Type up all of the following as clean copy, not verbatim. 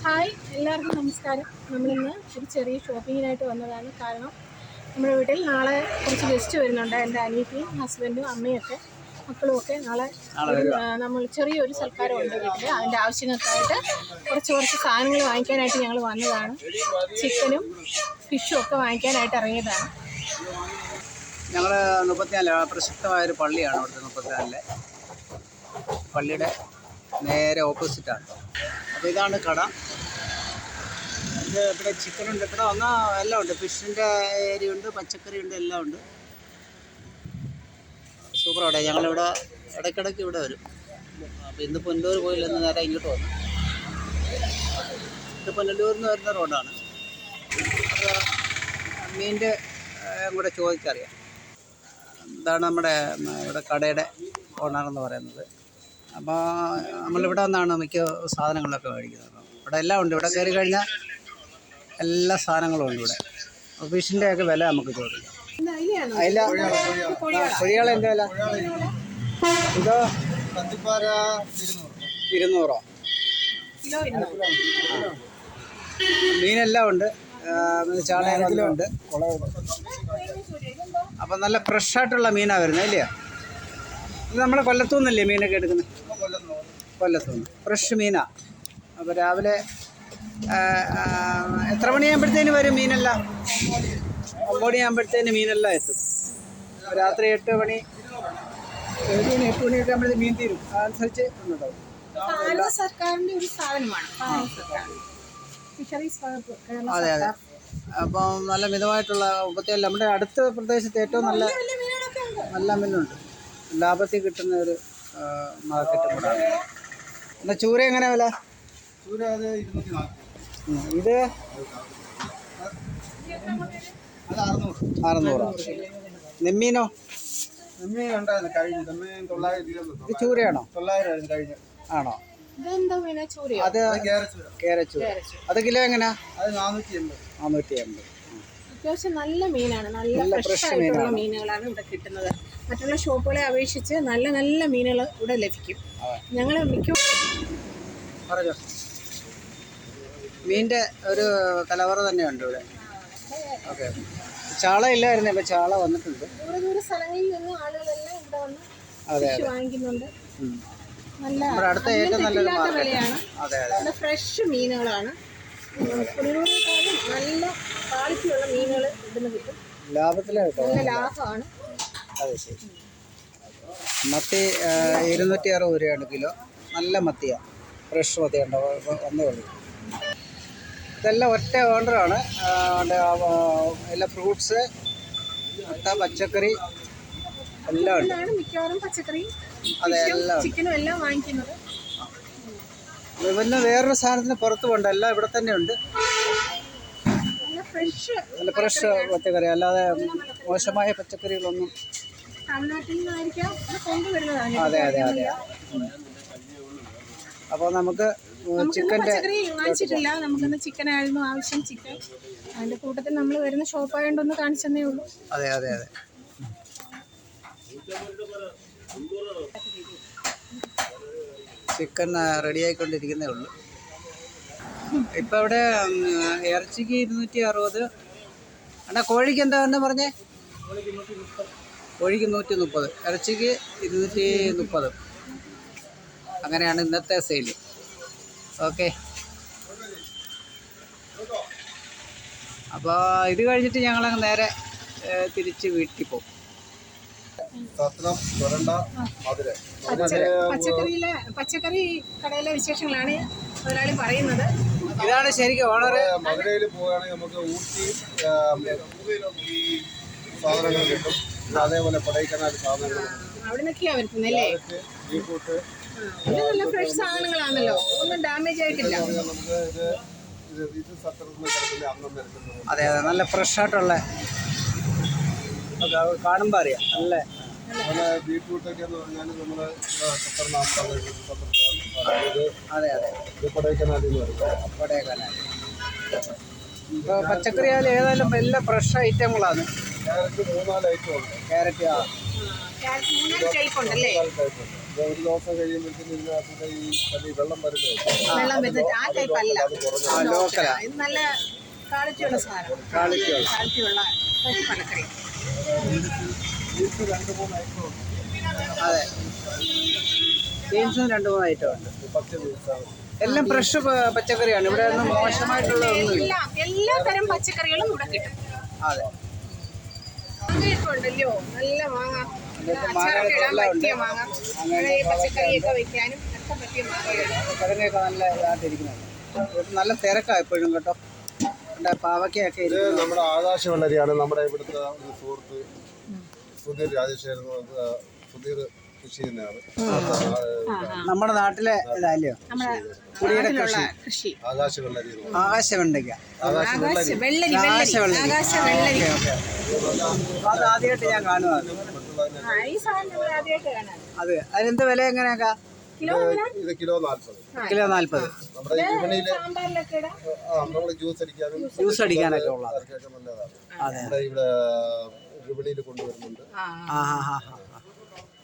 Hi, എല്ലാവർക്കും നമസ്കാരം. നമ്മളിന്ന് ഒരു ചെറിയ ഷോപ്പിങ്ങിനായിട്ട് വന്നതാണ്. കാരണം നമ്മുടെ വീട്ടിൽ നാളെ കുറച്ച് ഗസ്റ്റ് വരുന്നുണ്ട്. എൻ്റെ അനിയത്തിയും ഹസ്ബൻഡും അമ്മയൊക്കെ മക്കളുമൊക്കെ നാളെ നമ്മൾ ചെറിയൊരു സൽക്കാരമുണ്ട് വീട്ടിൽ. അതിൻ്റെ ആവശ്യങ്ങൾക്കായിട്ട് കുറച്ച് സാധനങ്ങൾ വാങ്ങിക്കാനായിട്ട് ഞങ്ങൾ വന്നതാണ്. ചിക്കനും ഫിഷും ഒക്കെ വാങ്ങിക്കാനായിട്ട് ഇറങ്ങിയതാണ്. ഞങ്ങൾ 34 പ്രശസ്തമായൊരു പള്ളിയാണ്. ഇവിടുത്തെ 34 പള്ളിയുടെ നേരെ ഓപ്പോസിറ്റാണ്. അപ്പോൾ ഇതാണ് കട. ഇത് ഇവിടെ ചിക്കനുണ്ട്, ഇവിടെ എല്ലാം ഉണ്ട്. ഫിഷിൻ്റെ ഏരിയ ഉണ്ട്, പച്ചക്കറി ഉണ്ട്, എല്ലാം ഉണ്ട്. സൂപ്പർ അവിടെ. ഞങ്ങളിവിടെ ഇടയ്ക്കിടയ്ക്ക് ഇവിടെ വരും. അപ്പോൾ ഇന്ന് പുനലൂർ പോയില്ലെന്ന് നേരെ ഇങ്ങോട്ട് വന്നു. ഇത് പുനലൂരിൽ നിന്ന് വരുന്ന റോഡാണ്. അപ്പോൾ മീനിൻ്റെ കൂടെ ചോദിച്ചറിയാം. ഇതാണ് നമ്മുടെ ഇവിടെ കടയുടെ ഓണറെന്ന് പറയുന്നത്. അപ്പോൾ നമ്മളിവിടെ വന്നാണ് മിക്ക സാധനങ്ങളൊക്കെ മേടിക്കുന്നത്. ഇവിടെ എല്ലാം ഉണ്ട്. ഇവിടെ കയറി കഴിഞ്ഞാൽ എല്ലാ സാധനങ്ങളും ഉണ്ട് ഇവിടെ. ഫിഷിൻ്റെയൊക്കെ വില നമുക്ക് ചോദിക്കാം. അതില കൊഴിയാള എന്താ വില? ഇതോ 200. മീനെല്ലാം ഉണ്ട്. ചാളയെല്ലാം ഉണ്ട്. അപ്പം നല്ല ഫ്രഷായിട്ടുള്ള മീനാണ് വരുന്നത്, ഇല്ലയോ? ഇത് നമ്മൾ കൊല്ലത്തുനിന്നല്ലേ മീനൊക്കെ എടുക്കുന്നത്? കൊല്ലത്തുനിന്ന് ഫ്രഷ് മീനാണ്. അപ്പോൾ രാവിലെ എത്ര മണിയാകുമ്പോഴത്തേന് വരും മീനെല്ലാം? 9 മണിയാകുമ്പോഴത്തേന് മീനെല്ലാം എത്തും. രാത്രി 8 മണിയൊക്കെ ആകുമ്പോഴത്തേന് മീൻ തീരും. അതനുസരിച്ച് ഉണ്ടാവും. സർക്കാരിൻ്റെ ഒരു സ്ഥാപനമാണ്. അതെ അതെ. അപ്പം നല്ല മിതമായിട്ടുള്ള ഉപത്തിയല്ല. നമ്മുടെ അടുത്ത പ്രദേശത്ത് ഏറ്റവും നല്ല മീനുണ്ട്. ലാഭത്തിൽ കിട്ടുന്ന ഒരു മാർക്കറ്റ് കൂടാണ്. എന്നാൽ ചൂര എങ്ങനെ വില? ഇത് 600. നെമ്മീനോ? ഇത് ചൂരയാണോ? ആണോ? അത് കേരച്ചൂര. അത് കിലോ എങ്ങനെയാ? 480. അത്യാവശ്യം നല്ല മീനാണ്. നല്ല ഫ്രഷ് ആയിട്ടുള്ള മീനുകളാണ് ഇവിടെ കിട്ടുന്നത്. മറ്റുള്ള ഷോപ്പുകളെ അപേക്ഷിച്ച് നല്ല നല്ല മീനുകൾ ഇവിടെ ലഭിക്കും. ഞങ്ങൾ പറഞ്ഞോ. മീനിൻ്റെ ഒരു കലവറ തന്നെയുണ്ട് ഇവിടെ. ഓക്കെ. ചാള ഇല്ലായിരുന്നു, ഇപ്പം ചാള വന്നിട്ടുണ്ട്. ദൂര സ്ഥലങ്ങളിൽ നിന്ന് ആളുകളെല്ലാം ഇവിടെ വന്ന് വാങ്ങിക്കുന്നുണ്ട്. നല്ല അടുത്ത ഏറ്റവും നല്ലൊരു വിലയാണ്. നല്ല ഫ്രഷ് മീനുകളാണ്. പുനലൂരിനെക്കാളും നല്ല ക്വാളിറ്റിയുള്ള മീനുകൾ ഇവിടുന്ന് കിട്ടും. ലാഭത്തിലായിട്ടോ? നല്ല ലാഭമാണ്. അതെ, ശരി. മത്തി 260 രൂപയാണ് കിലോ. നല്ല മത്തിയാണ്, ഫ്രഷ് മത്തിയുണ്ടോ? വന്നേ ഉള്ളൂ. ഇതെല്ലാം ഒറ്റ ഓർഡറാണ്. എല്ലാ ഫ്രൂട്ട്സ്, പച്ചക്കറി എല്ലാം ഉണ്ട്. മിക്കവാറും പച്ചക്കറി, ചിക്കനും എല്ലാം വാങ്ങിക്കുന്നത്. പിന്നെ വേറൊരു സാധനത്തിന് പുറത്ത് പോകണ്ട, എല്ലാം ഇവിടെ തന്നെ ഉണ്ട്. നല്ല ഫ്രഷ് പച്ചക്കറി, അല്ലാതെ മോശമായ പച്ചക്കറികളൊന്നും. അതെ അതെ അതെ. അപ്പോൾ നമുക്ക് ചിക്കൻ്റെ വാങ്ങിച്ചിട്ടില്ല. നമുക്കിന്ന് ചിക്കനായിരുന്നു ആവശ്യം. ചിക്കൻ അതിൻ്റെ കൂട്ടത്തിൽ നമ്മൾ വരുന്ന ഷോപ്പായതുകൊണ്ടൊന്ന് കാണിച്ചെന്നേ ഉള്ളൂ. അതെ അതെ അതെ. ചിക്കൻ റെഡിയായിക്കൊണ്ടിരിക്കുന്നേ ഉള്ളൂ. ഇപ്പം ഇവിടെ ഇറച്ചിക്ക് 260. അണ്ണാ കോഴിക്ക് എന്താ തന്നെ പറഞ്ഞേ? കോഴിക്ക് 130, ഇറച്ചിക്ക് 230. അങ്ങനെയാണ് ഇന്നത്തെ സെയിൽ. ഓക്കെ. അപ്പോൾ ഇത് കഴിഞ്ഞിട്ട് ഞങ്ങളങ്ങ് നേരെ തിരിച്ച് വീട്ടിൽ പോകും. പച്ചക്കറി കടയിലെ വിശേഷങ്ങളാണ് ഒരാൾ പറയുന്നത്. ഇതാണ് ശരിക്കും ഓണർ. മധുരയിൽ പോവുകയാണെങ്കിൽ നമുക്ക് ഊട്ടി സാധനങ്ങൾ കിട്ടും. അതേപോലെ കൊടൈക്കനാൽ സാധനങ്ങൾ അവിടെ നിന്നൊക്കെയാ വരുത്തുന്നല്ലേ? നല്ല ഫ്രഷ് സാധനങ്ങളാണല്ലോ, ഒന്നും ഡാമേജ് ആയിട്ടില്ല. അതെ അതെ, നല്ല ഫ്രഷ് ആയിട്ടുള്ള കാണുമ്പോൾ അറിയാം. നല്ല ബീട്രൂട്ടൊക്കെ എന്ന് പറഞ്ഞാൽ നമ്മൾ അതെ അതെ കൊടൈക്കനാലിൽ നിന്ന് കൊടൈക്കനാൽ. ഇപ്പോൾ പച്ചക്കറി ആയാലും ഏതായാലും എല്ലാം ഫ്രഷ് ഐറ്റങ്ങളാണ്. ക്യാരറ്റ് 3-4 ഐറ്റം ഉണ്ട്. ക്യാരറ്റ് ക്യാരറ്റ് 3 ടൈപ്പ് ഉണ്ടല്ലേ? ഒരു ദിവസം കഴിയുമ്പോഴത്തേക്കും ഇതിനകത്ത് ഈ വെള്ളം വരുന്നത് വെള്ളം വെച്ചിട്ട് ആ ടൈപ്പ് അല്ല, ലോക്കലാ. ഇത് നല്ല ക്വാളിറ്റിയുള്ള സാധനം, ക്വാളിറ്റിയുള്ള ഫ്രഷ് പച്ചക്കറി. അതെ, ബീൻസും 2-3 ഐറ്റം ഉണ്ട്. എല്ലാം ഫ്രഷ് പച്ചക്കറിയാണ്. ഇവിടെ ഒന്നും മോശമായിട്ടുള്ള ഒന്നുമില്ല. എല്ലാ തരം പച്ചക്കറികളും ഇവിടെ കിട്ടും. അതെ, മാങ്ങയൊക്കെ ഉണ്ടല്ലോ, നല്ല മാങ്ങ, അച്ചാറൊക്കെ ഇടാൻ പറ്റിയ മാങ്ങ, അങ്ങനെ ഈ പച്ചക്കറിയൊക്കെ വെക്കാനും ഒക്കെ പറ്റിയ മാങ്ങയാണ്. കിഴങ്ങൊക്കെ നല്ല ഇതായിട്ടിരിക്കുന്നുണ്ട്. നല്ല തിരക്കാണ് എപ്പോഴും കേട്ടോ. പാവയ്ക്കൊക്കെ ഇത് നമ്മുടെ ആകാശ വെള്ളരിയാണ്. നമ്മുടെ ഇവിടുത്തെ ഒരു സുഹൃത്ത് സുധീർ രാജേശ്വരൻ, സുധീർ കൃഷി തന്നെയാണ്. നമ്മുടെ നാട്ടിലെ ഇതല്ലയോ കുടിയുടെ കൃഷി. ആകാശ വെള്ളരി, ആകാശ വെണ്ടയ്ക്ക, വെള്ളരി. അത് ആദ്യമായിട്ട് ഞാൻ കാണുന്നത്. ഈ സാധനം നമ്മൾ ആദ്യമായിട്ട് കാണാം. അത് അതിനെന്ത് വില എങ്ങനെയാക്കാ? ഇത് കിലോ 40. കിലോ 40. നമ്മുടെ വിപണിയില് സാമ്പാറിലൊക്കെ ഇടാം. നമ്മള് ജ്യൂസ് അടിക്കാനൊക്കെ ഉള്ളത്. നല്ലതാണ്. നമ്മുടെ ഇവിടെ വിപണിയിൽ കൊണ്ടുവരുന്നുണ്ട്.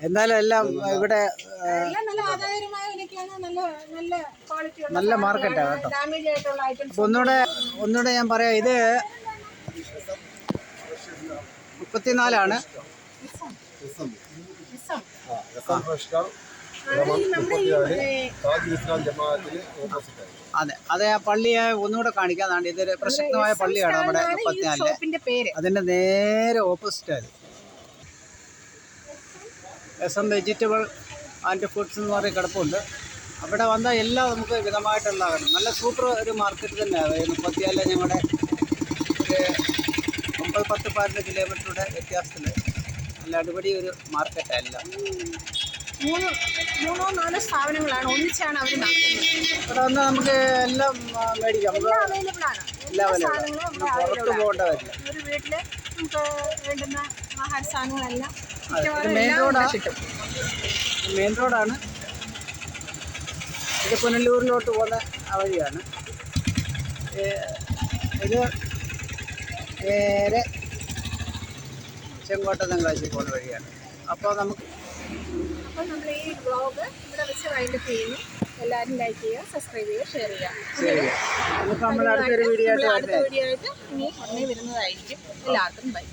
എന്തായാലും എല്ലാം ഇവിടെ നല്ല ആദായകരമായ വിലയ്ക്കാണ്, നല്ല ക്വാളിറ്റിയുള്ള, നല്ല മാർക്കറ്റാണ് കേട്ടോ. ഡാമേജ് ആയിട്ടുള്ള ഐറ്റംസ്. അപ്പോൾ ഒന്നുകൂടെ ഞാൻ പറയാം, ഇത് 34 അതെ ആ പള്ളിയെ ഒന്നുകൂടെ കാണിക്കാതാണ്. ഇതൊരു പ്രശസ്തമായ പള്ളിയാണ് നമ്മുടെ 34. അതിന്റെ നേരെ ഓപ്പോസിറ്റ് ആയത് SM വെജിറ്റബിൾ ആൻഡ് ഫുഡ്സ് എന്ന് പറഞ്ഞ കിടപ്പുണ്ട്. അവിടെ വന്നാൽ എല്ലാം നമുക്ക് വിധമായിട്ടുള്ള നല്ല സൂപ്പർ ഒരു മാർക്കറ്റ് തന്നെയാണ്. 34 ഞങ്ങളുടെ ഒരു 9-10-12 കിലോമീറ്ററുടെ വ്യത്യാസത്തിൽ നല്ല അടിപൊളി ഒരു മാർക്കറ്റല്ല. 3-4 സ്ഥാപനങ്ങളാണ് ഒന്നിച്ചാണ് അവർ നടത്തുന്നത്. ഇവിടെ വന്നാൽ നമുക്ക് എല്ലാം മേടിക്കാം. എല്ലാം അവൈലബിൾ ആണ്. എല്ലാ സാധനങ്ങളും പുറത്ത് പോകേണ്ട വരില്ല. ഒരു വീട്ടിൽ നമുക്ക് വേണ്ടുന്ന ആഹാര സാധനങ്ങളെല്ലാം മെയിൻ റോഡാണ്. ഇത് പുനലൂരിലോട്ട് പോകുന്ന വഴിയാണ്. ഇത് നേരെ ചെങ്കോട്ട തെങ്കാശി പോകുന്ന വഴിയാണ്. അപ്പോൾ നമ്മൾ ഈ വ്ളോഗ് ഇവിടെ വെച്ച് വൈൻഡപ്പ് ചെയ്യുന്നു. എല്ലാവരും ലൈക്ക് ചെയ്യുക, സബ്സ്ക്രൈബ് ചെയ്യുക, ഷെയർ ചെയ്യുക. നമുക്ക് നമ്മൾ അടുത്തൊരു വീഡിയോ ആയിട്ട് ഇനി ഉടനെ വരുന്നതായിരിക്കും. എല്ലാവർക്കും ബൈ.